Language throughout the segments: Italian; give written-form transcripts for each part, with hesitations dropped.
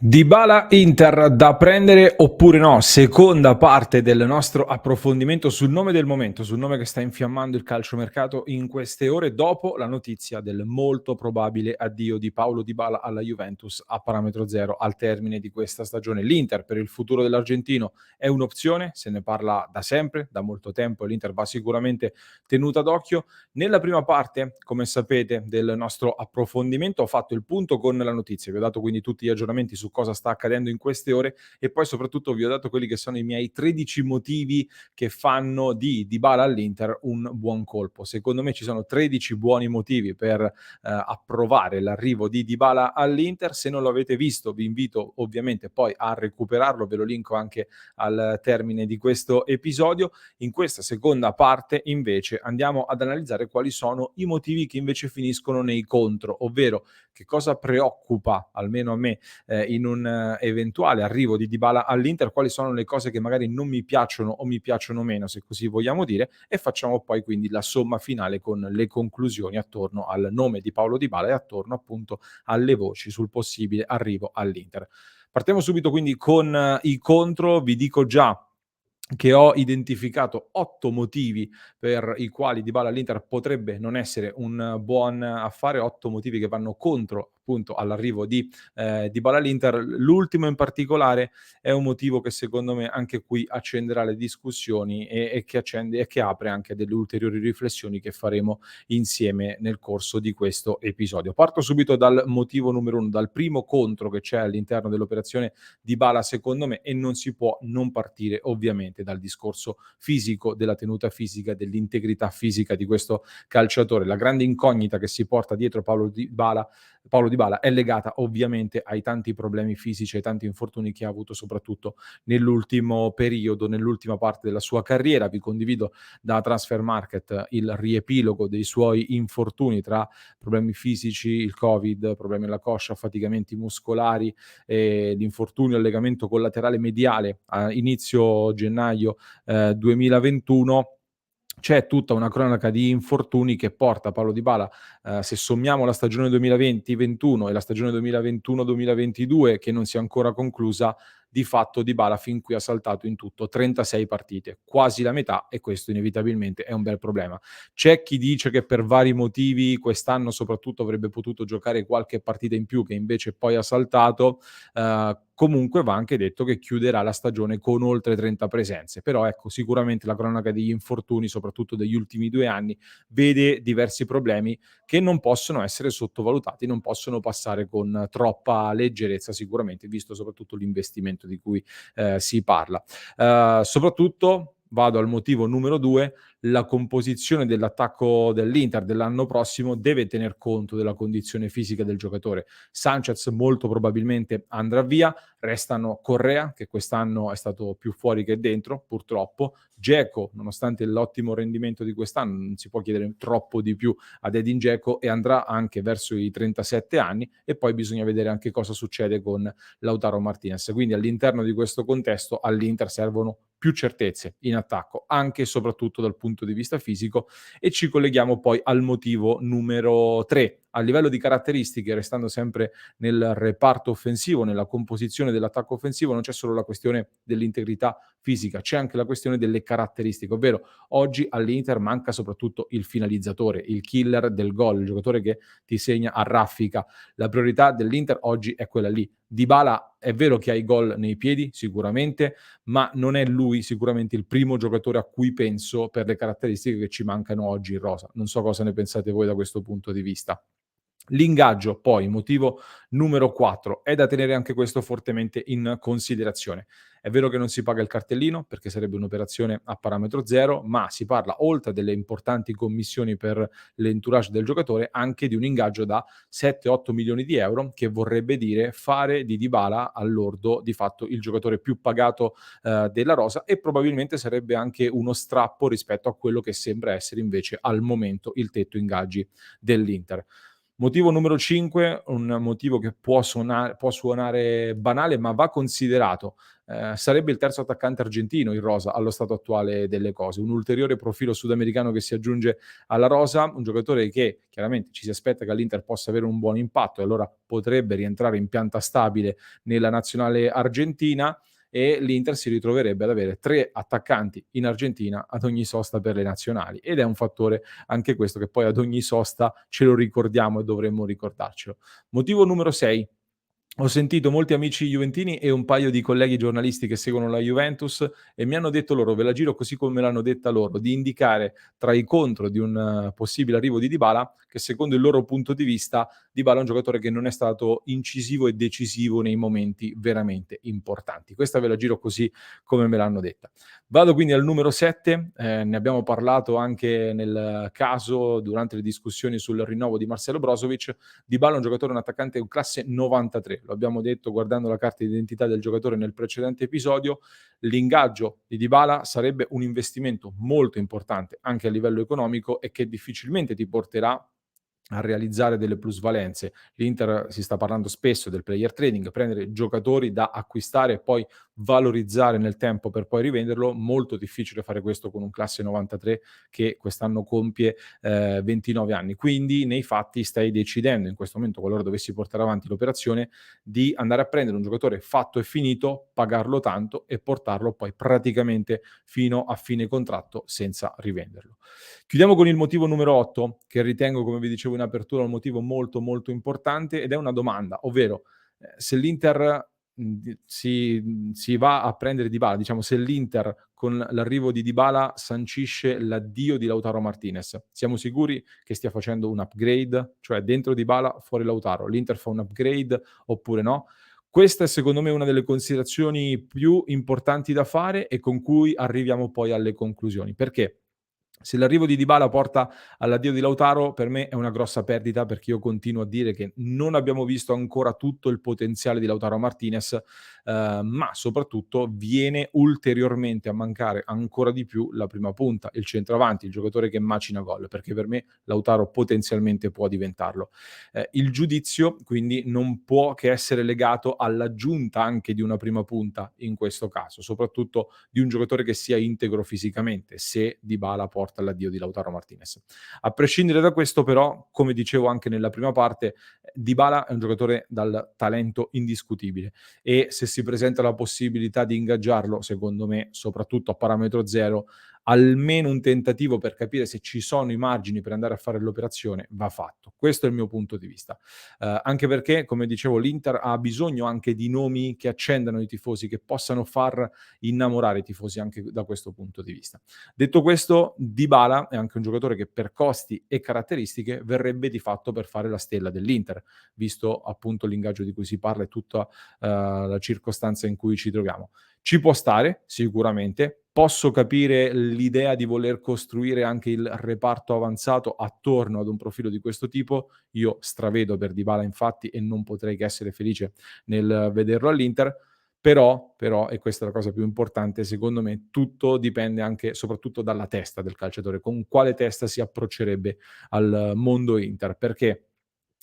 Dybala Inter da prendere oppure no? Seconda parte del nostro approfondimento sul nome del momento, sul nome che sta infiammando il calciomercato in queste ore, dopo la notizia del molto probabile addio di Paulo Dybala alla Juventus a parametro zero al termine di questa stagione. L'Inter per il futuro dell'argentino è un'opzione, se ne parla da sempre, da molto tempo, e l'Inter va sicuramente tenuta d'occhio. Nella prima parte, come sapete, del nostro approfondimento ho fatto il punto con la notizia, vi ho dato quindi tutti gli aggiornamenti su cosa sta accadendo in queste ore e poi soprattutto vi ho dato quelli che sono i miei 13 motivi che fanno di Dybala all'Inter un buon colpo. Secondo me ci sono 13 buoni motivi per approvare l'arrivo di Dybala all'Inter. Se non lo avete visto, vi invito ovviamente poi a recuperarlo, ve lo linko anche al termine di questo episodio. In questa seconda parte invece andiamo ad analizzare quali sono i motivi che invece finiscono nei contro, ovvero che cosa preoccupa, almeno a me, in un eventuale arrivo di Dybala all'Inter, quali sono le cose che magari non mi piacciono o mi piacciono meno, se così vogliamo dire, e facciamo poi quindi la somma finale con le conclusioni attorno al nome di Paulo Dybala e attorno appunto alle voci sul possibile arrivo all'Inter. Partiamo subito quindi con i contro, vi dico già che ho identificato 8 motivi per i quali Dybala all'Inter potrebbe non essere un buon affare, 8 motivi che vanno contro appunto all'arrivo di Dybala all'Inter. L'ultimo in particolare è un motivo che secondo me anche qui accenderà le discussioni e che accende e che apre anche delle ulteriori riflessioni che faremo insieme nel corso di questo episodio. Parto subito dal motivo numero 1, dal primo contro che c'è all'interno dell'operazione Dybala secondo me, e non si può non partire ovviamente dal discorso fisico, della tenuta fisica, dell'integrità fisica di questo calciatore. La grande incognita che si porta dietro Paulo Dybala è legata ovviamente ai tanti problemi fisici, ai tanti infortuni che ha avuto soprattutto nell'ultimo periodo, nell'ultima parte della sua carriera. Vi condivido da Transfer Market il riepilogo dei suoi infortuni tra problemi fisici, il Covid, problemi alla coscia, affaticamenti muscolari, l'infortunio al legamento collaterale mediale a inizio gennaio 2021. C'è tutta una cronaca di infortuni che porta Paulo Dybala, se sommiamo la stagione 2020-21 e la stagione 2021-2022 che non si è ancora conclusa, di fatto Dybala fin qui ha saltato in tutto 36 partite, quasi la metà, e questo inevitabilmente è un bel problema. C'è chi dice che per vari motivi quest'anno soprattutto avrebbe potuto giocare qualche partita in più che invece poi ha saltato. Comunque va anche detto che chiuderà la stagione con oltre 30 presenze, però ecco, sicuramente la cronaca degli infortuni, soprattutto degli ultimi 2 anni, vede diversi problemi che non possono essere sottovalutati, non possono passare con troppa leggerezza sicuramente, visto soprattutto l'investimento di cui si parla. Soprattutto vado al motivo numero 2, la composizione dell'attacco dell'Inter dell'anno prossimo deve tener conto della condizione fisica del giocatore. Sanchez molto probabilmente andrà via, restano Correa, che quest'anno è stato più fuori che dentro, purtroppo. Dzeko, nonostante l'ottimo rendimento di quest'anno, non si può chiedere troppo di più ad Edin Dzeko, e andrà anche verso i 37 anni, e poi bisogna vedere anche cosa succede con Lautaro Martinez. Quindi all'interno di questo contesto all'Inter servono più certezze in attacco, anche e soprattutto dal punto di vista fisico, e ci colleghiamo poi al motivo numero 3. A livello di caratteristiche, restando sempre nel reparto offensivo, nella composizione dell'attacco offensivo, non c'è solo la questione dell'integrità fisica, c'è anche la questione delle caratteristiche, ovvero oggi all'Inter manca soprattutto il finalizzatore, il killer del gol, il giocatore che ti segna a raffica. La priorità dell'Inter oggi è quella lì. Dybala è vero che ha i gol nei piedi, sicuramente, ma non è lui sicuramente il primo giocatore a cui penso per le caratteristiche che ci mancano oggi in rosa. Non so cosa ne pensate voi da questo punto di vista. L'ingaggio poi, motivo numero 4, è da tenere anche questo fortemente in considerazione. È vero che non si paga il cartellino, perché sarebbe un'operazione a parametro zero, ma si parla, oltre a delle importanti commissioni per l'entourage del giocatore, anche di un ingaggio da 7-8 milioni di euro, che vorrebbe dire fare di Dybala al lordo di fatto il giocatore più pagato della rosa, e probabilmente sarebbe anche uno strappo rispetto a quello che sembra essere invece al momento il tetto ingaggi dell'Inter. Motivo numero 5, un motivo che può suonare banale, ma va considerato. Sarebbe il terzo attaccante argentino in rosa allo stato attuale delle cose. Un ulteriore profilo sudamericano che si aggiunge alla rosa, un giocatore che chiaramente ci si aspetta che all'Inter possa avere un buon impatto e allora potrebbe rientrare in pianta stabile nella nazionale argentina, e l'Inter si ritroverebbe ad avere 3 attaccanti in Argentina ad ogni sosta per le nazionali, ed è un fattore anche questo che poi ad ogni sosta ce lo ricordiamo e dovremmo ricordarcelo. Motivo numero 6: ho sentito molti amici juventini e un paio di colleghi giornalisti che seguono la Juventus e mi hanno detto loro, ve la giro così come me l'hanno detta loro, di indicare tra i contro di un possibile arrivo di Dybala che secondo il loro punto di vista Dybala è un giocatore che non è stato incisivo e decisivo nei momenti veramente importanti. Questa ve la giro così come me l'hanno detta. Vado quindi al numero 7, ne abbiamo parlato anche nel caso durante le discussioni sul rinnovo di Marcelo Brozovic. Dybala è un giocatore, un attaccante, un classe 93, lo abbiamo detto guardando la carta di identità del giocatore nel precedente episodio. L'ingaggio di Dybala sarebbe un investimento molto importante anche a livello economico e che difficilmente ti porterà a realizzare delle plusvalenze. L'Inter si sta parlando spesso del player trading, prendere giocatori da acquistare e poi valorizzare nel tempo per poi rivenderlo. Molto difficile fare questo con un classe 93 che quest'anno compie 29 anni. Quindi nei fatti stai decidendo in questo momento, qualora dovessi portare avanti l'operazione, di andare a prendere un giocatore fatto e finito, pagarlo tanto e portarlo poi praticamente fino a fine contratto senza rivenderlo. Chiudiamo con il motivo numero 8, che ritengo, come vi dicevo in apertura, un motivo molto, molto importante, ed è una domanda, ovvero se l'Inter si va a prendere Dybala, diciamo se l'Inter con l'arrivo di Dybala sancisce l'addio di Lautaro Martinez, siamo sicuri che stia facendo un upgrade? Cioè dentro Dybala, fuori Lautaro, l'Inter fa un upgrade oppure no? Questa è secondo me una delle considerazioni più importanti da fare e con cui arriviamo poi alle conclusioni. Perché? Se l'arrivo di Dybala porta all'addio di Lautaro, per me è una grossa perdita, perché io continuo a dire che non abbiamo visto ancora tutto il potenziale di Lautaro Martinez, ma soprattutto viene ulteriormente a mancare ancora di più la prima punta, il centravanti, il giocatore che macina gol, perché per me Lautaro potenzialmente può diventarlo. Il giudizio quindi non può che essere legato all'aggiunta anche di una prima punta in questo caso, soprattutto di un giocatore che sia integro fisicamente, se Dybala porta all'addio di Lautaro Martinez. A prescindere da questo però, come dicevo anche nella prima parte, Dybala è un giocatore dal talento indiscutibile e se si presenta la possibilità di ingaggiarlo, secondo me, soprattutto a parametro zero, almeno un tentativo per capire se ci sono i margini per andare a fare l'operazione va fatto. Questo è il mio punto di vista. Anche perché, come dicevo, l'Inter ha bisogno anche di nomi che accendano i tifosi, che possano far innamorare i tifosi anche da questo punto di vista. Detto questo, Dybala è anche un giocatore che per costi e caratteristiche verrebbe di fatto per fare la stella dell'Inter, visto appunto l'ingaggio di cui si parla e tutta la circostanza in cui ci troviamo. Ci può stare, sicuramente. Posso capire l'idea di voler costruire anche il reparto avanzato attorno ad un profilo di questo tipo. Io stravedo per Dybala infatti e non potrei che essere felice nel vederlo all'Inter. Però, e questa è la cosa più importante, secondo me tutto dipende anche soprattutto dalla testa del calciatore, con quale testa si approccerebbe al mondo Inter, perché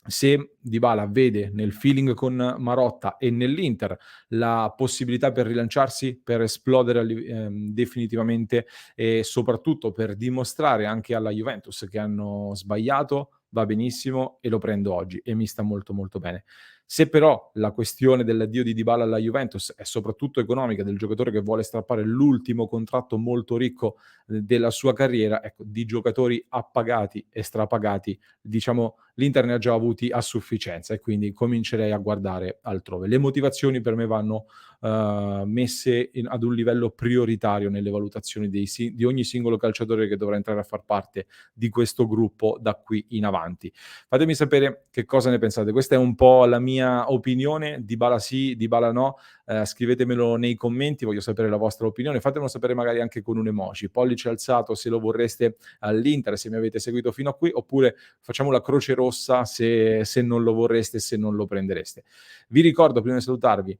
se Dybala vede nel feeling con Marotta e nell'Inter la possibilità per rilanciarsi, per esplodere definitivamente e soprattutto per dimostrare anche alla Juventus che hanno sbagliato, va benissimo e lo prendo oggi e mi sta molto, molto bene. Se però la questione dell'addio di Dybala alla Juventus è soprattutto economica, del giocatore che vuole strappare l'ultimo contratto molto ricco della sua carriera, ecco, di giocatori appagati e strapagati, diciamo, l'Inter ne ha già avuti a sufficienza e quindi comincerei a guardare altrove. Le motivazioni per me vanno messe ad un livello prioritario nelle valutazioni di ogni singolo calciatore che dovrà entrare a far parte di questo gruppo da qui in avanti. Fatemi sapere che cosa ne pensate. Questa è un po' la mia opinione, Dybala sì, Dybala no. Scrivetemelo nei commenti, voglio sapere la vostra opinione. Fatemelo sapere magari anche con un emoji. Pollice alzato se lo vorreste all'Inter, se mi avete seguito fino a qui, oppure facciamo la croce rossa se non lo vorreste e se non lo prendereste. Vi ricordo, prima di salutarvi,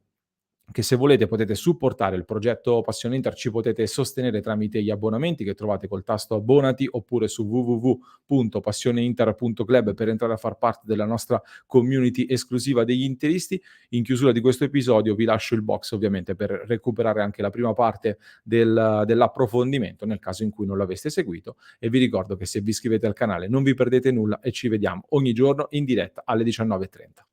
che se volete potete supportare il progetto Passione Inter, ci potete sostenere tramite gli abbonamenti che trovate col tasto abbonati oppure su www.passioneinter.club per entrare a far parte della nostra community esclusiva degli interisti. In chiusura di questo episodio vi lascio il box ovviamente per recuperare anche la prima parte dell'approfondimento nel caso in cui non l'aveste seguito, e vi ricordo che se vi iscrivete al canale non vi perdete nulla e ci vediamo ogni giorno in diretta alle 19:30.